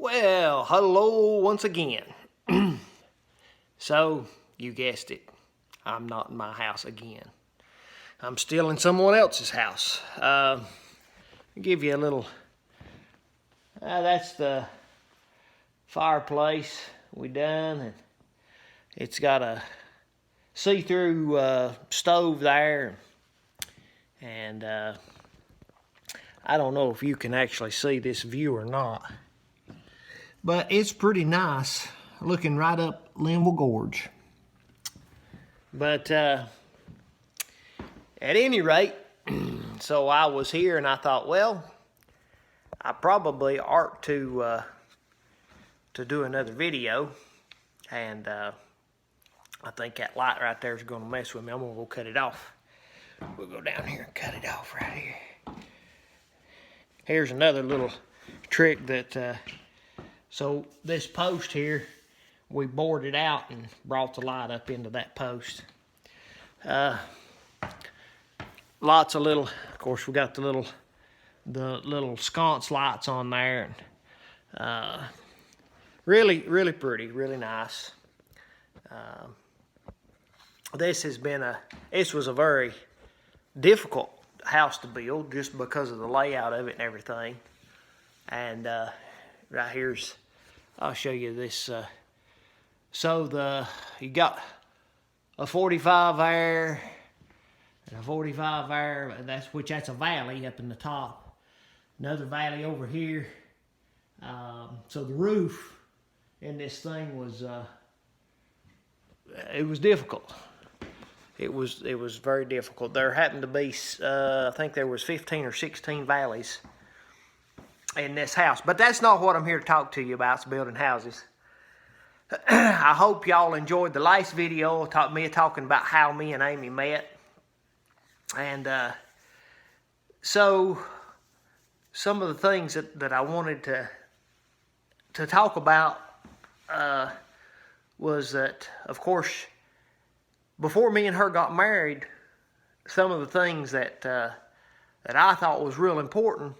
Well, hello once again. So, you guessed it. I'm not in my house again. I'm still in someone else's house. Give you a little... that's the fireplace we done. And it's got a see-through stove there. And I don't know if you can actually see this view or not. But it's pretty nice, looking right up Linville Gorge. But at any rate, so I was here and I thought, well, I probably ought to do another video. And I think that light right there is going to mess with me. I'm going to go cut it off. We'll go down here and cut it off right here. Here's another little trick that... So this post here, we bored it out and brought the light up into that post. Lots of little, of course we got the little sconce lights on there. And, really pretty, really nice. This was a very difficult house to build just because of the layout of it and everything. And right here's, I'll show you this. So you got a 45 there and a 45 there, and that's a valley up in the top. Another valley over here. So the roof in this thing was it was difficult. It was very difficult. There happened to be I think there was 15 or 16 valleys in this house. But that's not what I'm here to talk to you about, is building houses. I hope y'all enjoyed the last video, me talking about how me and Amy met. And so some of the things that I wanted to talk about was that, of course, before me and her got married, some of the things that I thought was real important,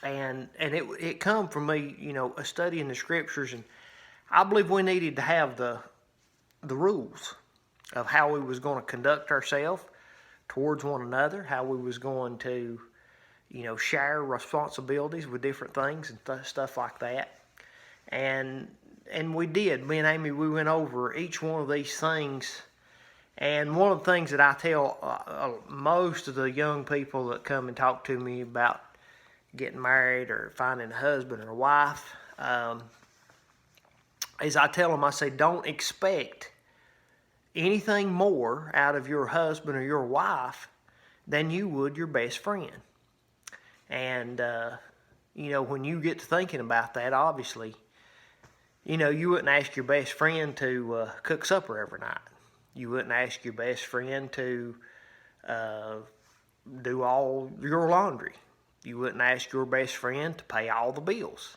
and it come from me, studying the scriptures, and I believe we needed to have the rules of how we was going to conduct ourselves towards one another, how we was going to, share responsibilities with different things and stuff like that. And we did. Me and Amy, we went over each one of these things. And one of the things that I tell most of the young people that come and talk to me about getting married or finding a husband or a wife, is I tell them, I say, don't expect anything more out of your husband or your wife than you would your best friend. And, when you get to thinking about that, obviously, you wouldn't ask your best friend to cook supper every night. You wouldn't ask your best friend to do all your laundry. You wouldn't ask your best friend to pay all the bills.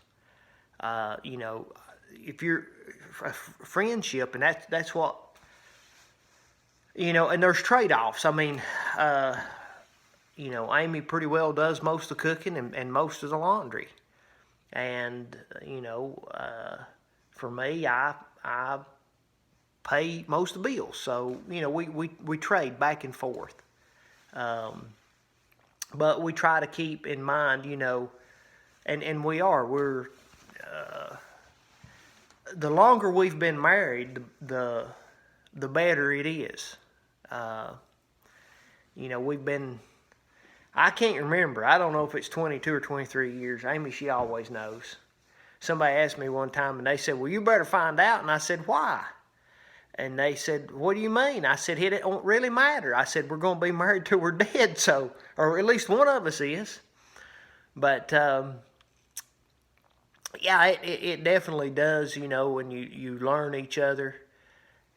If you're a friendship, and that's what, and there's trade-offs. I mean, Amy pretty well does most of the cooking and most of the laundry. And, for me, I pay most of the bills. So, we trade back and forth. But we try to keep in mind, and we're, the longer we've been married, the better it is. We've been, I can't remember. I don't know if it's 22 or 23 years. Amy, she always knows. Somebody asked me one time, and they said, well, you better find out. And I said, why? And they said, what do you mean? I said, it don't really matter. I said, we're going to be married till we're dead, so, or at least one of us is. But, yeah, it definitely does, when you learn each other.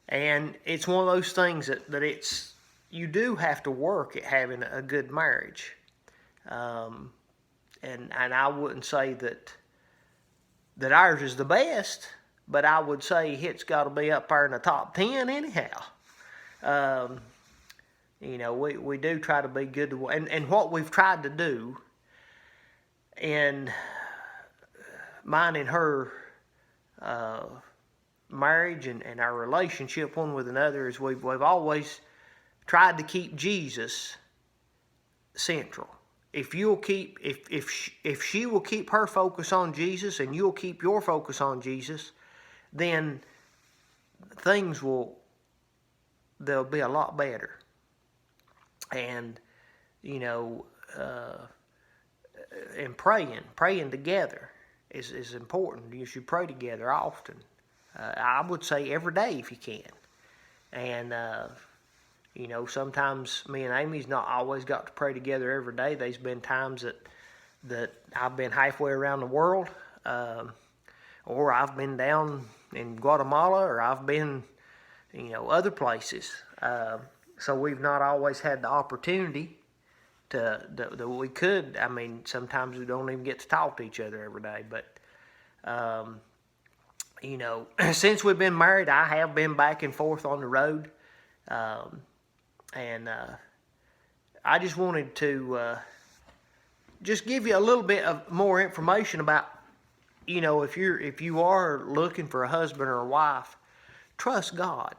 And it's one of those things that you do have to work at having a good marriage. And I wouldn't say that ours is the best, but I would say it's got to be up there in the top 10 anyhow. We do try to be good to, and what we've tried to do, and mine and her marriage and our relationship one with another is we've always tried to keep Jesus central. If you'll keep if she will keep her focus on Jesus and you'll keep your focus on Jesus, then things they'll be a lot better. And and praying together is important. You should pray together often. I would say every day if you can. And sometimes me and Amy's not always got to pray together every day. There's been times that I've been halfway around the world, or I've been down in Guatemala, or I've been, other places. So we've not always had the opportunity that we could. I mean, sometimes we don't even get to talk to each other every day. But, since we've been married, I have been back and forth on the road. And I just wanted to just give you a little bit of more information about, if you are looking for a husband or a wife, trust God.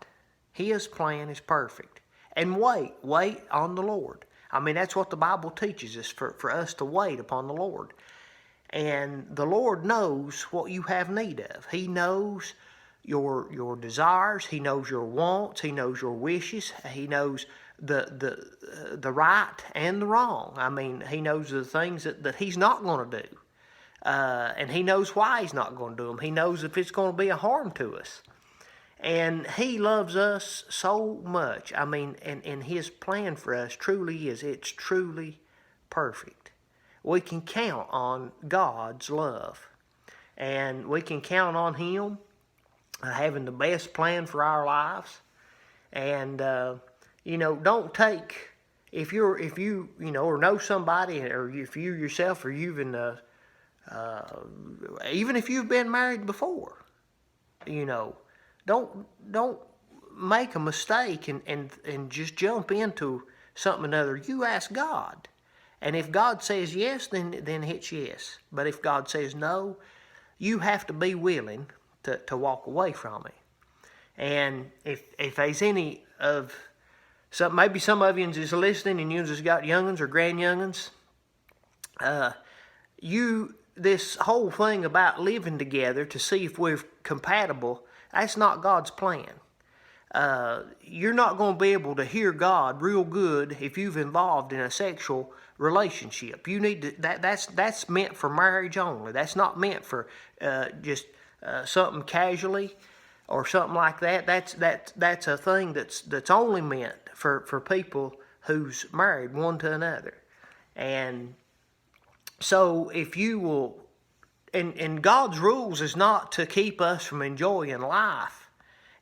His plan is perfect. And wait on the Lord. I mean, that's what the Bible teaches us, for us to wait upon the Lord. And the Lord knows what you have need of. He knows your desires. He knows your wants. He knows your wishes. He knows the right and the wrong. I mean, He knows the things that He's not going to do. And He knows why He's not going to do them. He knows if it's going to be a harm to us. And He loves us so much. I mean, and His plan for us truly is, it's truly perfect. We can count on God's love. And we can count on Him having the best plan for our lives. And, don't take, if you or know somebody, or if you yourself, or even if you've been married before, don't make a mistake and just jump into something another. You ask God. And if God says yes, then it's yes. But if God says no, you have to be willing to walk away from it. And if there's any of maybe some of you is listening and you just got young'uns or grand-young'uns, this whole thing about living together to see if we're compatible, that's not God's plan. You're not going to be able to hear God real good if you've involved in a sexual relationship. You need to, that's meant for marriage only. That's not meant for just something casually or something like that. That's a thing that's only meant for people who's married one to another. And so if you will, and God's rules is not to keep us from enjoying life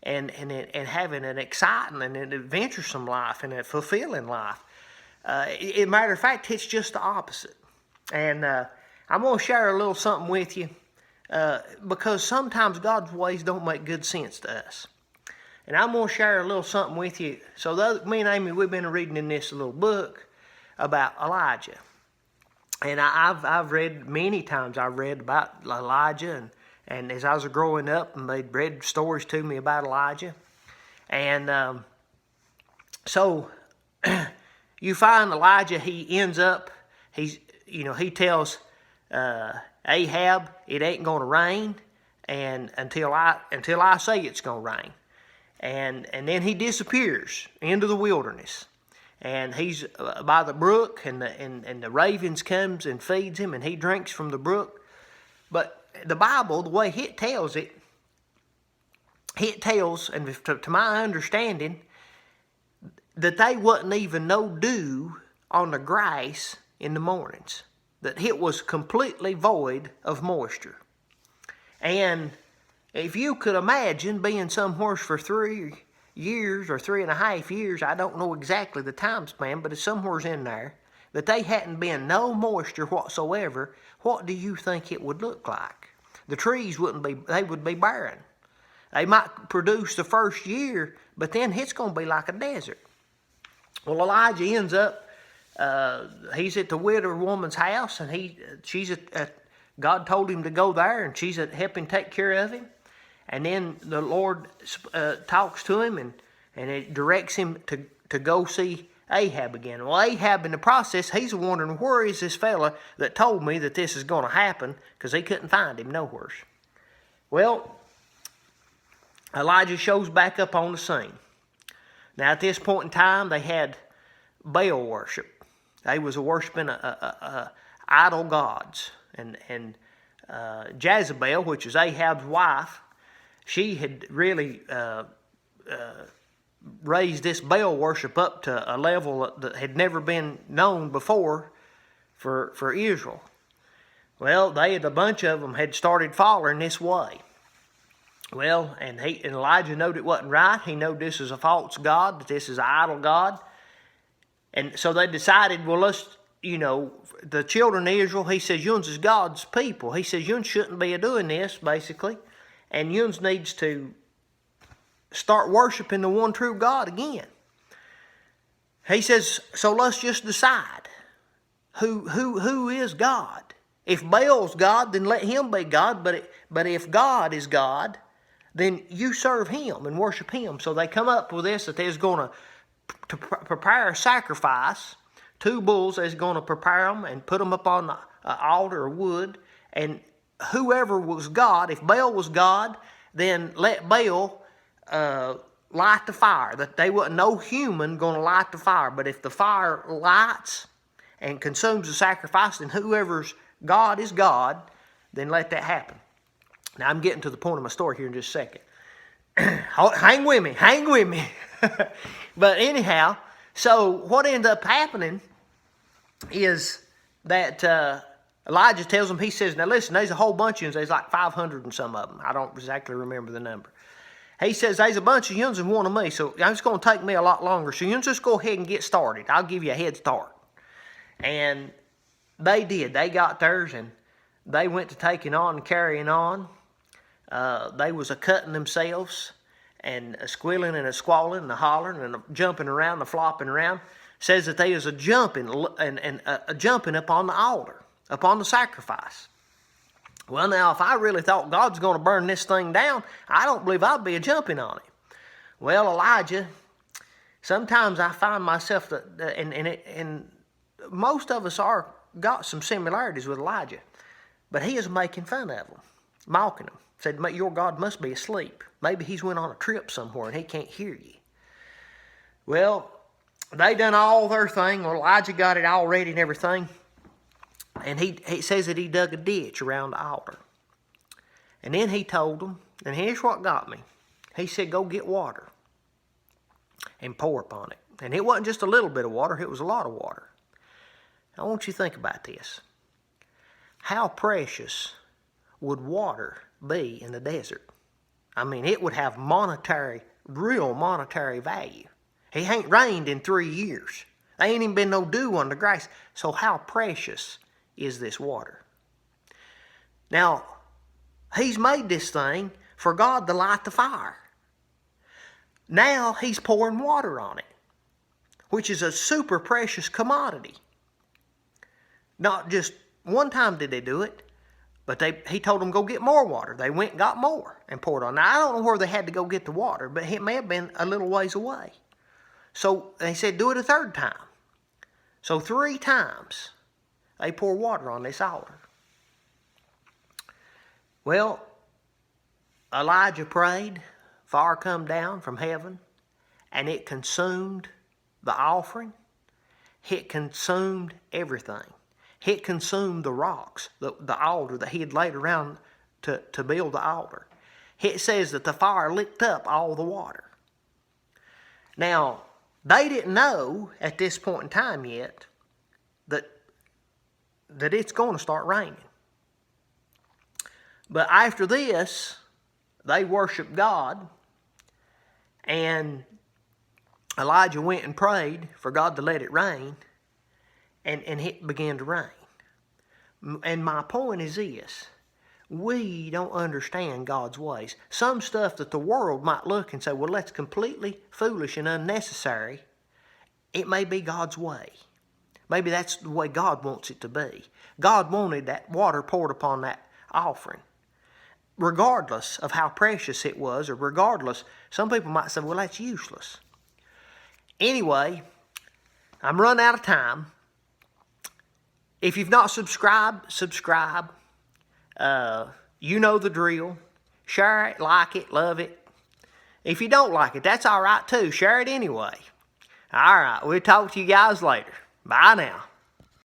and having an exciting and an adventuresome life and a fulfilling life. Matter of fact, it's just the opposite. And I'm going to share a little something with you because sometimes God's ways don't make good sense to us. And I'm going to share a little something with you. So me and Amy, we've been reading in this little book about Elijah. And I've read many times. I've read about Elijah, and as I was growing up, and they'd read stories to me about Elijah. And so you find Elijah, he ends up, he tells Ahab it ain't going to rain and until I say it's going to rain. And then he disappears into the wilderness. And he's by the brook, and the ravens comes and feeds him, and he drinks from the brook. But the Bible, the way it tells, and to my understanding, that they wasn't even no dew on the grass in the mornings. That it was completely void of moisture. And if you could imagine being somewhere for 3 years or 3.5 years, I don't know exactly the time span, but it's somewhere's in there, that they hadn't been no moisture whatsoever, what do you think it would look like? The trees would be barren. They might produce the first year, but then it's going to be like a desert. Well, Elijah ends up, he's at the widow woman's house, and she's God told him to go there, and she's helping take care of him. And then the Lord talks to him, and it directs him to go see Ahab again. Well, Ahab, in the process, he's wondering, where is this fella that told me that this is going to happen? Because he couldn't find him nowhere. Well, Elijah shows back up on the scene. Now, at this point in time, they had Baal worship. They was worshiping idol gods. And Jezebel, which is Ahab's wife, she had really raised this Baal worship up to a level that had never been known before for Israel. Well, a bunch of them had started following this way. Well, and Elijah knew it wasn't right. He knew this is a false god, that this is an idol god. And so they decided, well, let's, the children of Israel, he says, yuns is God's people. He says, yuns shouldn't be doing this, basically. And yuns needs to start worshiping the one true God again. He says, so let's just decide who is God. If Baal's God, then let him be God. But if God is God, then you serve him and worship him. So they come up with this, that they're going to prepare a sacrifice. 2 bulls, they're going to prepare them and put them up on an altar of wood. And whoever was God, if Baal was God, then let Baal light the fire. That they wasn't no human going to light the fire. But if the fire lights and consumes the sacrifice, then whoever's God is God, then let that happen. Now, I'm getting to the point of my story here in just a second. Hang with me. But anyhow, so what ended up happening is that Elijah tells him, he says, now listen, there's a whole bunch of them. There's like 500 and some of them. I don't exactly remember the number. He says, there's a bunch of yuns and one of me, so it's going to take me a lot longer. So yuns just go ahead and get started. I'll give you a head start. And they did. They got theirs, and they went to taking on and carrying on. They was a-cutting themselves and a squealing and a squalling and a hollering and a jumping around, a flopping around. Says that they was a jumping and a jumping upon the altar, upon the sacrifice. Well, now, if I really thought God's going to burn this thing down, I don't believe I'd be a jumping on it. Well, Elijah, sometimes I find myself and most of us got some similarities with Elijah, but he is making fun of them, mocking them. Said, your God must be asleep. Maybe he's went on a trip somewhere and he can't hear you. Well, they done all their thing. Well, Elijah got it all ready and everything. And he says that he dug a ditch around the altar. And then he told them, and here's what got me. He said, go get water and pour upon it. And it wasn't just a little bit of water, it was a lot of water. I want you to think about this. How precious would water be in the desert? I mean, it would have real monetary value. It ain't rained in 3 years. There ain't even been no dew on the grass. So how precious is this water? Now, he's made this thing for God to light the fire. Now he's pouring water on it, which is a super precious commodity. Not just one time did they do it, but he told them go get more water. They went and got more and poured on. Now, I don't know where they had to go get the water, but it may have been a little ways away. So they said, do it a 3rd time. So 3 times they pour water on this altar. Well, Elijah prayed, fire come down from heaven, and it consumed the offering. It consumed everything. It consumed the rocks, the altar that he had laid around to build the altar. It says that the fire licked up all the water. Now, they didn't know at this point in time yet that it's going to start raining. But after this, they worshiped God, and Elijah went and prayed for God to let it rain, and it began to rain. And my point is this. We don't understand God's ways. Some stuff that the world might look and say, well, that's completely foolish and unnecessary. It may be God's way. Maybe that's the way God wants it to be. God wanted that water poured upon that offering. Regardless of how precious it was, or regardless, some people might say, well, that's useless. Anyway, I'm running out of time. If you've not subscribed, subscribe. You know the drill. Share it, like it, love it. If you don't like it, that's all right too. Share it anyway. All right, we'll talk to you guys later. Bye now.